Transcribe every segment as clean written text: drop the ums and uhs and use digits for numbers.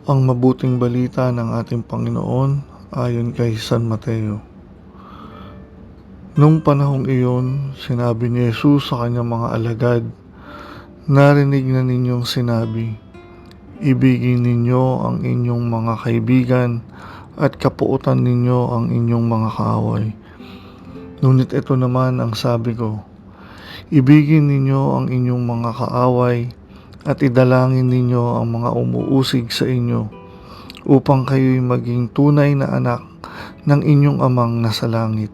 Ang mabuting balita ng ating Panginoon ayon kay San Mateo. Nung panahong iyon, sinabi ni Jesus sa kanyang mga alagad, "Narinig na ninyong sinabi, ibigin ninyo ang inyong mga kaibigan at kapuutan ninyo ang inyong mga kaaway. Ngunit ito naman ang sabi ko, ibigin ninyo ang inyong mga kaaway at idalangin ninyo ang mga umuusig sa inyo, upang kayo'y maging tunay na anak ng inyong amang nasa langit,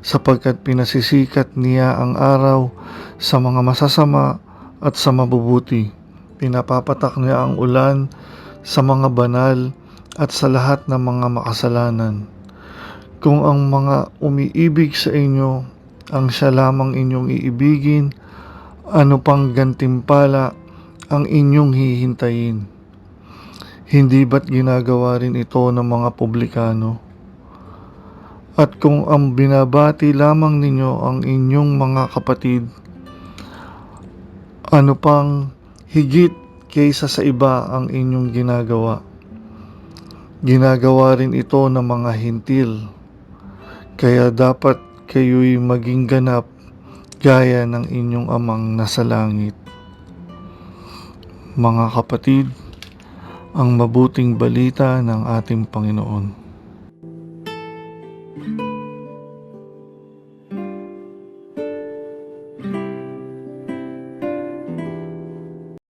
sapagkat pinasisikat niya ang araw sa mga masasama at sa mabubuti. Pinapapatak niya ang ulan sa mga banal at sa lahat ng mga makasalanan. Kung ang mga umiibig sa inyo ang siya lamang inyong iibigin, ano pang gantimpala ang inyong hihintayin? Hindi ba't ginagawa rin ito ng mga publikano? At kung ang binabati lamang ninyo ang inyong mga kapatid, ano pang higit kaysa sa iba ang inyong ginagawa? Ginagawa rin ito ng mga hintil, kaya dapat kayo'y maging ganap gaya ng inyong amang nasa langit." Mga kapatid, ang mabuting balita ng ating Panginoon.